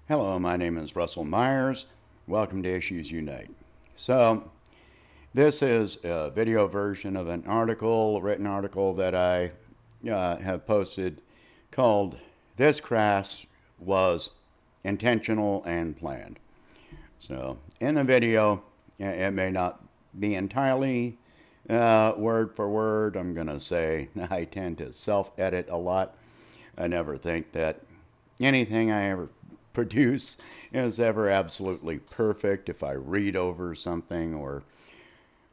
Hello, my name is Russell Myers. Welcome to Issues Unite. So, this is a video version of an article, a written article that I have posted called This Crash Was Intentional and Planned. So, in the video, it may not be entirely word for word. I'm going to say I tend to self edit a lot. I never think that anything I ever produce is ever absolutely perfect. If I read over something or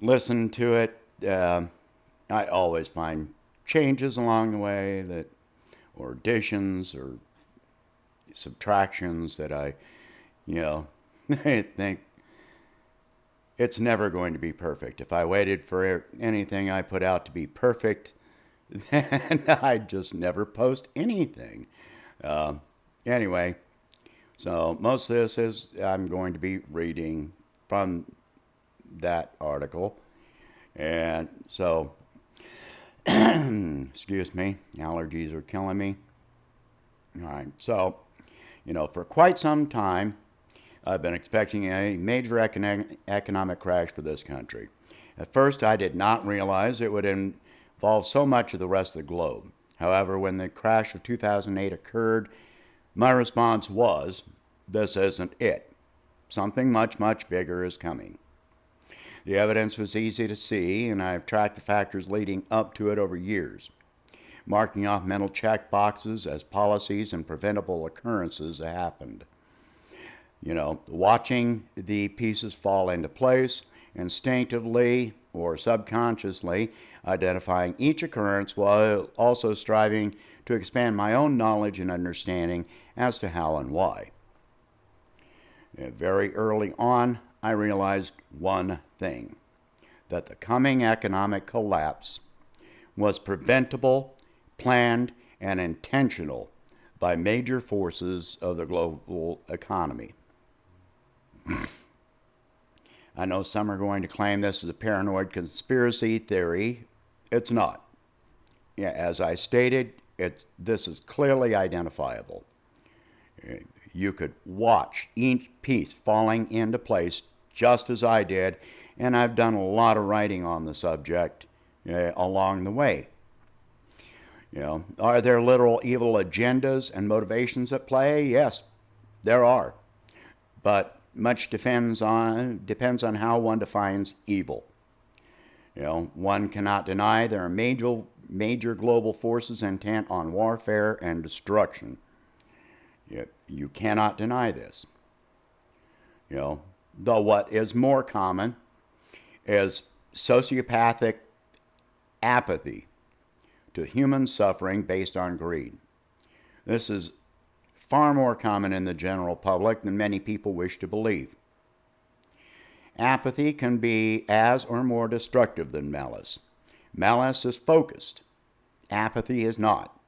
listen to it, I always find changes along the way that, or additions or subtractions that I think it's never going to be perfect. If I waited for anything I put out to be perfect, then I'd just never post anything. Anyway, so most of this is I'm going to be reading from that article. And so, excuse me, allergies are killing me. All right, so, for quite some time, I've been expecting a major economic crash for this country. At first, I did not realize it would involve so much of the rest of the globe. However, when the crash of 2008 occurred, my response was, this isn't it. Something much, much bigger is coming. The evidence was easy to see, and I've tracked the factors leading up to it over years, marking off mental check boxes as policies and preventable occurrences happened. Watching the pieces fall into place, instinctively or subconsciously identifying each occurrence while also striving to expand my own knowledge and understanding as to how and why. Very early on, I realized one thing, that the coming economic collapse was preventable, planned, and intentional by major forces of the global economy. I know some are going to claim this is a paranoid conspiracy theory. It's not. As I stated, this is clearly identifiable. You could watch each piece falling into place just as I did, and I've done a lot of writing on the subject along the way. Are there literal evil agendas and motivations at play? Yes, there are. But much depends on how one defines evil. One cannot deny there are major global forces intent on warfare and destruction. You cannot deny this. Though what is more common is sociopathic apathy to human suffering based on greed. This is far more common in the general public than many people wish to believe. Apathy can be as or more destructive than malice. Malice is focused. Apathy is not.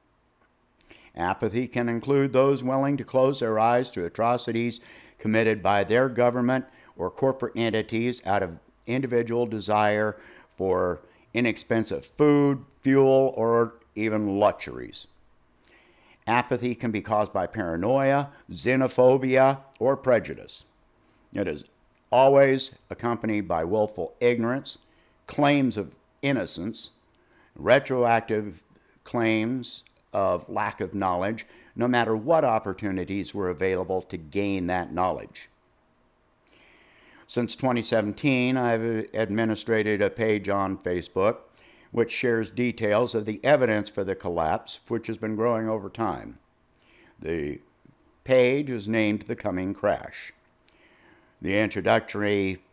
Apathy can include those willing to close their eyes to atrocities committed by their government or corporate entities out of individual desire for inexpensive food, fuel, or even luxuries. Apathy can be caused by paranoia, xenophobia, or prejudice. It is always accompanied by willful ignorance, claims of innocence, retroactive claims of lack of knowledge, no matter what opportunities were available to gain that knowledge. Since 2017, I've administrated a page on Facebook which shares details of the evidence for the collapse, which has been growing over time. The page is named The Coming Crash. The introductory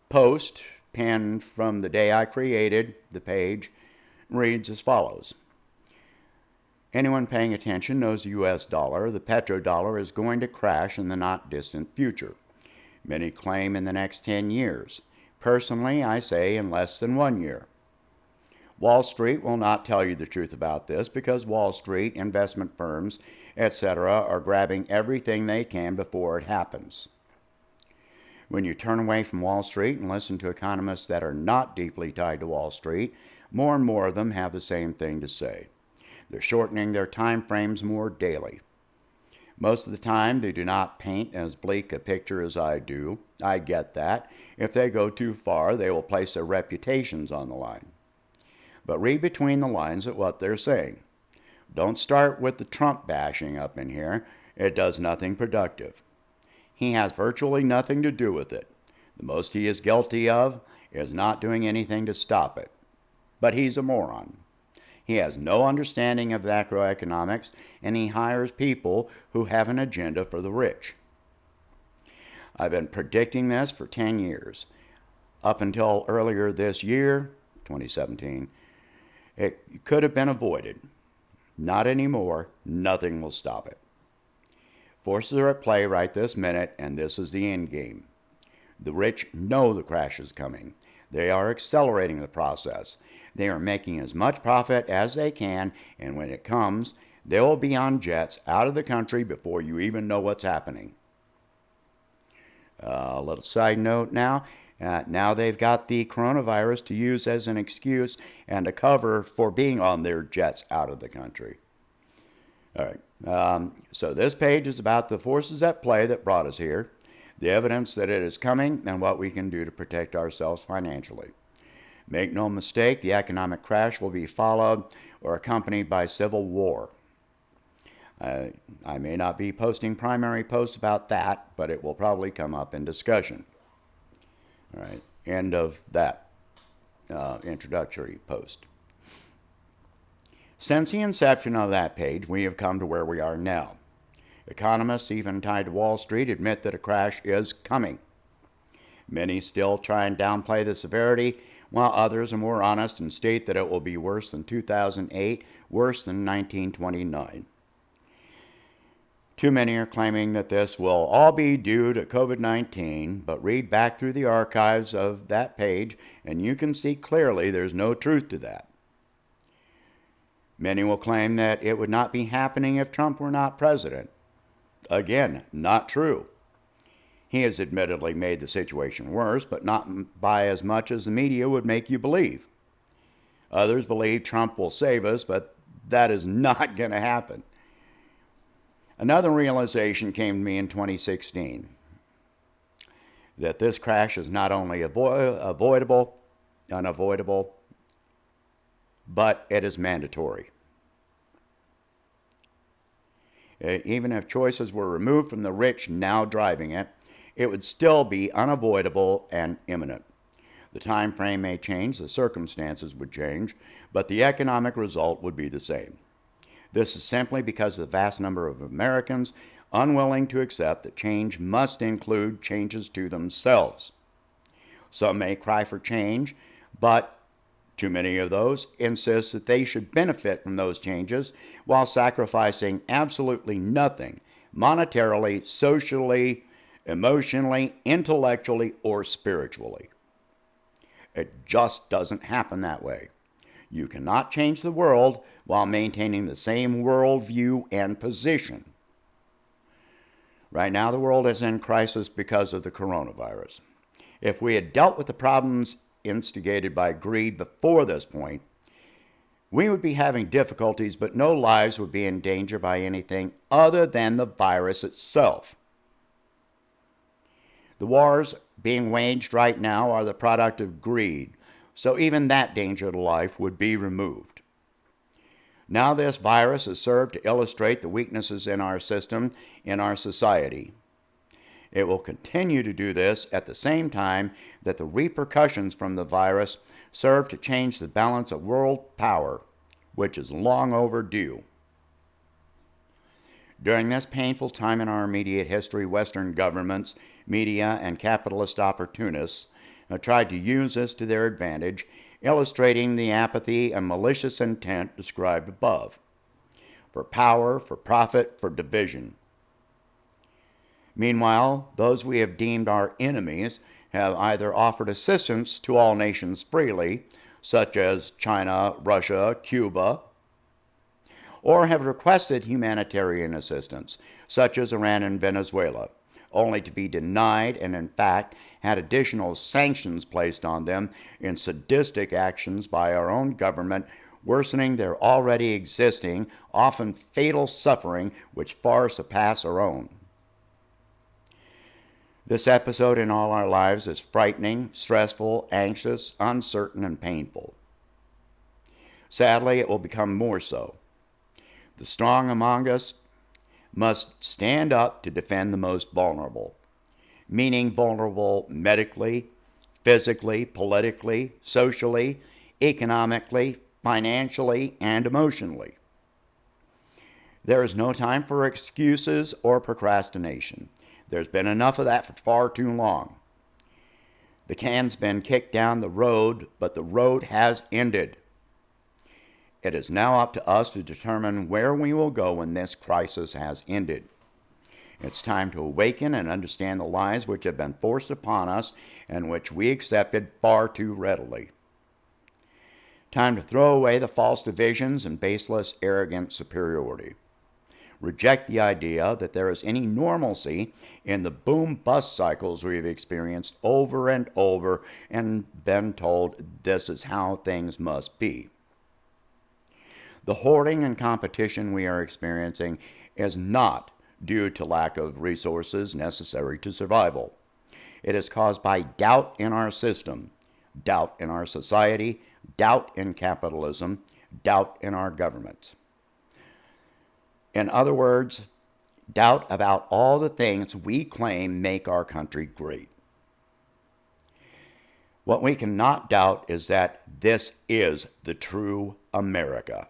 post, penned from the day I created the page, reads as follows. Anyone paying attention knows the U.S. dollar, the petrodollar, is going to crash in the not distant future. Many claim in the next 10 years. Personally, I say in less than 1 year. Wall Street will not tell you the truth about this because Wall Street, investment firms, etc. are grabbing everything they can before it happens. When you turn away from Wall Street and listen to economists that are not deeply tied to Wall Street, more and more of them have the same thing to say. They're shortening their time frames more daily. Most of the time, they do not paint as bleak a picture as I do. I get that. If they go too far, they will place their reputations on the line. But read between the lines at what they're saying. Don't start with the Trump bashing up in here. It does nothing productive. He has virtually nothing to do with it. The most he is guilty of is not doing anything to stop it. But he's a moron. He has no understanding of macroeconomics, and he hires people who have an agenda for the rich. I've been predicting this for 10 years. Up until earlier this year, 2017, it could have been avoided. Not anymore. Nothing will stop it. Forces are at play right this minute, and this is the end game. The rich know the crash is coming. They are accelerating the process. They are making as much profit as they can, and when it comes, they will be on jets out of the country before you even know what's happening. A little side note now. Now they've got the coronavirus to use as an excuse and a cover for being on their jets out of the country. All right. So this page is about the forces at play that brought us here, the evidence that it is coming, and what we can do to protect ourselves financially. Make no mistake, the economic crash will be followed or accompanied by civil war. I may not be posting primary posts about that, but it will probably come up in discussion. All right, end of that introductory post. Since the inception of that page, we have come to where we are now. Economists, even tied to Wall Street, admit that a crash is coming. Many still try and downplay the severity, while others are more honest and state that it will be worse than 2008, worse than 1929. Too many are claiming that this will all be due to COVID-19, but read back through the archives of that page and you can see clearly there's no truth to that. Many will claim that it would not be happening if Trump were not president. Again, not true. He has admittedly made the situation worse, but not by as much as the media would make you believe. Others believe Trump will save us, but that is not going to happen. Another realization came to me in 2016, that this crash is not only unavoidable, but it is mandatory. Even if choices were removed from the rich now driving it, it would still be unavoidable and imminent. The time frame may change, the circumstances would change, but the economic result would be the same. This is simply because of the vast number of Americans unwilling to accept that change must include changes to themselves. Some may cry for change, but too many of those insist that they should benefit from those changes while sacrificing absolutely nothing monetarily, socially, emotionally, intellectually, or spiritually. It just doesn't happen that way. You cannot change the world while maintaining the same worldview and position. Right now, the world is in crisis because of the coronavirus. If we had dealt with the problems instigated by greed before this point, we would be having difficulties, but no lives would be in danger by anything other than the virus itself. The wars being waged right now are the product of greed, so even that danger to life would be removed. Now this virus has served to illustrate the weaknesses in our system, in our society. It will continue to do this at the same time that the repercussions from the virus serve to change the balance of world power, which is long overdue. During this painful time in our immediate history, Western governments, media, and capitalist opportunists have tried to use this to their advantage, illustrating the apathy and malicious intent described above. For power, for profit, for division. Meanwhile, those we have deemed our enemies have either offered assistance to all nations freely, such as China, Russia, Cuba, or have requested humanitarian assistance, such as Iran and Venezuela, only to be denied and, in fact, had additional sanctions placed on them in sadistic actions by our own government worsening their already existing, often fatal suffering which far surpass our own. This episode in all our lives is frightening, stressful, anxious, uncertain, and painful. Sadly, it will become more so. The strong among us must stand up to defend the most vulnerable, meaning vulnerable medically, physically, politically, socially, economically, financially, and emotionally. There is no time for excuses or procrastination. There's been enough of that for far too long. The can's been kicked down the road, but the road has ended. It is now up to us to determine where we will go when this crisis has ended. It's time to awaken and understand the lies which have been forced upon us and which we accepted far too readily. Time to throw away the false divisions and baseless, arrogant superiority. Reject the idea that there is any normalcy in the boom-bust cycles we've experienced over and over and been told this is how things must be. The hoarding and competition we are experiencing is not due to lack of resources necessary to survival. It is caused by doubt in our system, doubt in our society, doubt in capitalism, doubt in our governments. In other words, doubt about all the things we claim make our country great. What we cannot doubt is that this is the true America.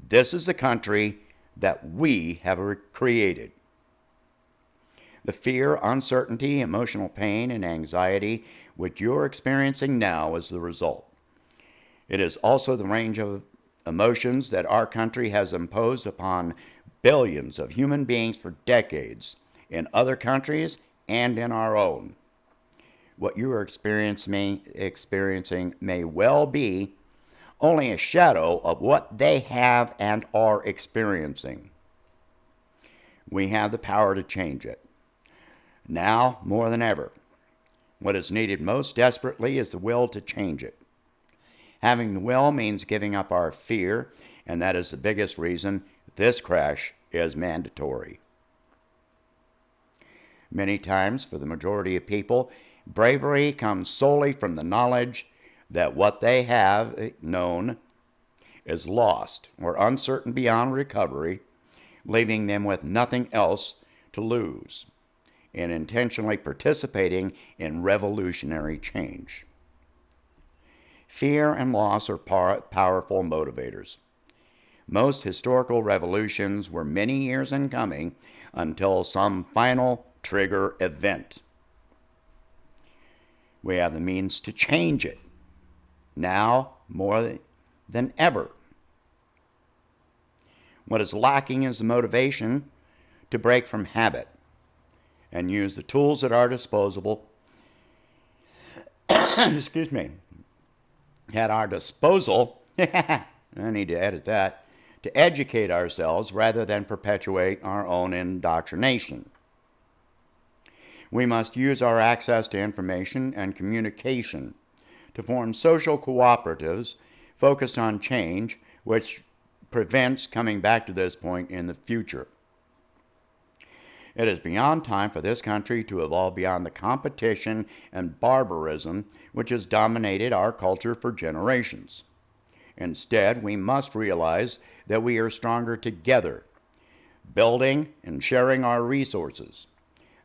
This is the country that we have created. The fear, uncertainty, emotional pain, and anxiety which you're experiencing now is the result. It is also the range of emotions that our country has imposed upon billions of human beings for decades, in other countries and in our own. What you are experiencing may well be only a shadow of what they have and are experiencing. We have the power to change it. Now, more than ever, what is needed most desperately is the will to change it. Having the will means giving up our fear, and that is the biggest reason this crash is mandatory. Many times, for the majority of people, bravery comes solely from the knowledge that what they have known is lost or uncertain beyond recovery, leaving them with nothing else to lose in intentionally participating in revolutionary change. Fear and loss are powerful motivators. Most historical revolutions were many years in coming until some final trigger event. We have the means to change it, now more than ever. What is lacking is the motivation to break from habit and use the tools at our disposal at our disposal, I need to edit that, to educate ourselves rather than perpetuate our own indoctrination. We must use our access to information and communication to form social cooperatives focused on change, which prevents coming back to this point in the future. It is beyond time for this country to evolve beyond the competition and barbarism which has dominated our culture for generations. Instead, we must realize that we are stronger together, building and sharing our resources,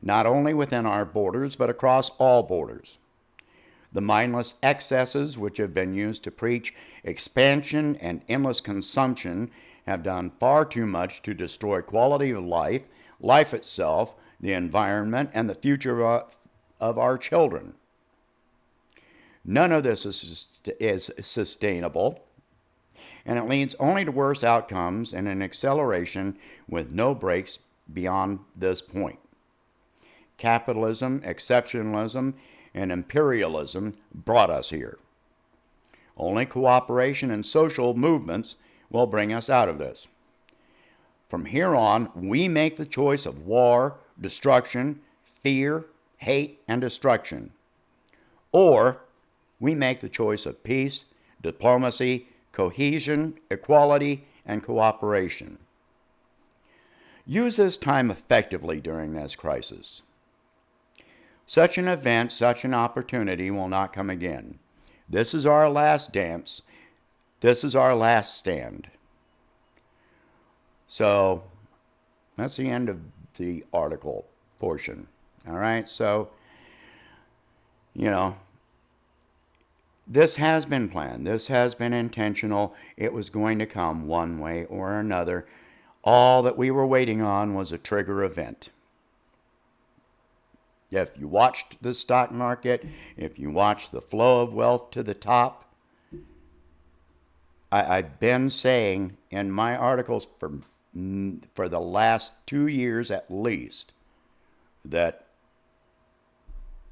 not only within our borders, but across all borders. The mindless excesses which have been used to preach expansion and endless consumption have done far too much to destroy quality of life, life itself, the environment, and the future of our children. None of this is sustainable, and it leads only to worse outcomes and an acceleration with no brakes beyond this point. Capitalism, exceptionalism, and imperialism brought us here. Only cooperation and social movements will bring us out of this. From here on, we make the choice of war, destruction, fear, hate, and destruction. Or we make the choice of peace, diplomacy, cohesion, equality, and cooperation. Use this time effectively during this crisis. Such an event, such an opportunity will not come again. This is our last dance. This is our last stand. So that's the end of the article portion. All right, so, this has been planned. This has been intentional. It was going to come one way or another. All that we were waiting on was a trigger event. If you watched the stock market, if you watched the flow of wealth to the top, I've been saying in my articles for the last 2 years at least that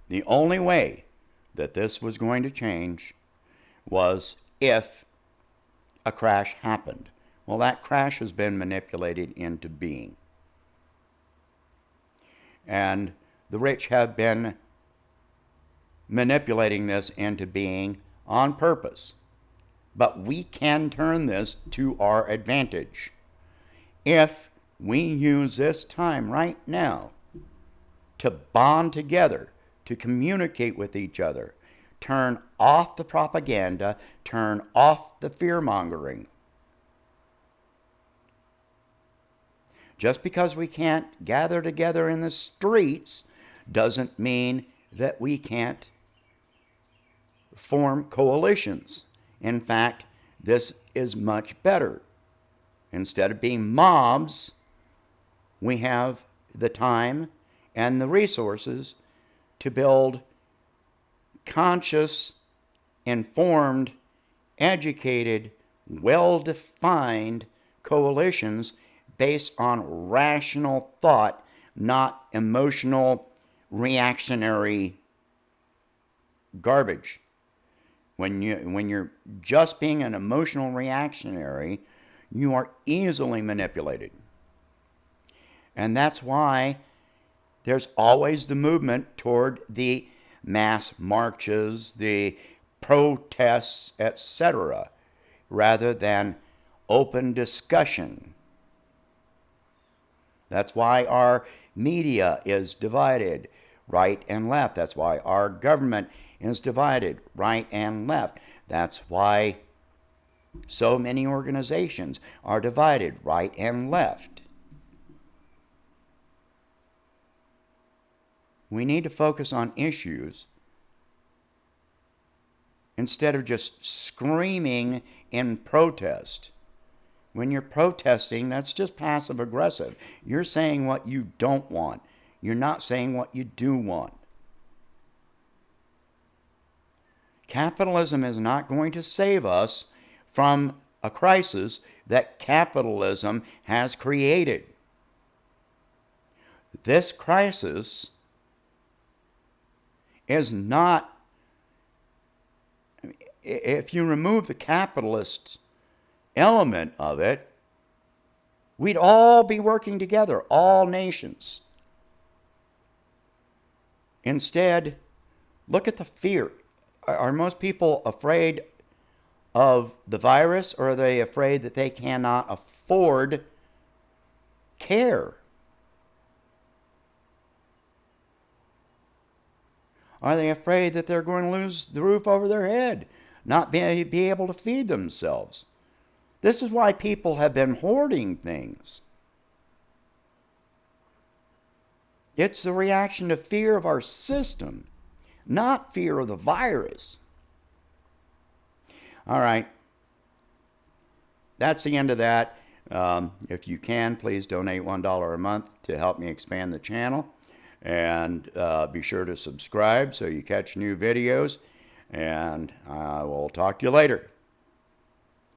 the only way that this was going to change was if a crash happened. Well, that crash has been manipulated into being. And the rich have been manipulating this into being on purpose. But we can turn this to our advantage if we use this time right now to bond together, to communicate with each other, turn off the propaganda, turn off the fear-mongering. Just because we can't gather together in the streets doesn't mean that we can't form coalitions. In fact, this is much better. Instead of being mobs, we have the time and the resources to build conscious, informed, educated, well-defined coalitions based on rational thought, not emotional, reactionary garbage. When you're just being an emotional reactionary, you are easily manipulated. And that's why there's always the movement toward the mass marches, the protests, etc., rather than open discussion. That's why our media is divided, right and left. That's why our government is divided, right and left. That's why so many organizations are divided, right and left. We need to focus on issues instead of just screaming in protest. When you're protesting, that's just passive aggressive. You're saying what you don't want. You're not saying what you do want. Capitalism is not going to save us from a crisis that capitalism has created. This crisis is not, if you remove the capitalist element of it, we'd all be working together, all nations. Instead, look at the fear. Are most people afraid of the virus, or are they afraid that they cannot afford care? Are they afraid that they're going to lose the roof over their head, not be able to feed themselves? This is why people have been hoarding things. It's the reaction to fear of our system, not fear of the virus. All right. That's the end of that. If you can, please donate $1 a month to help me expand the channel. And be sure to subscribe so you catch new videos. And I will talk to you later.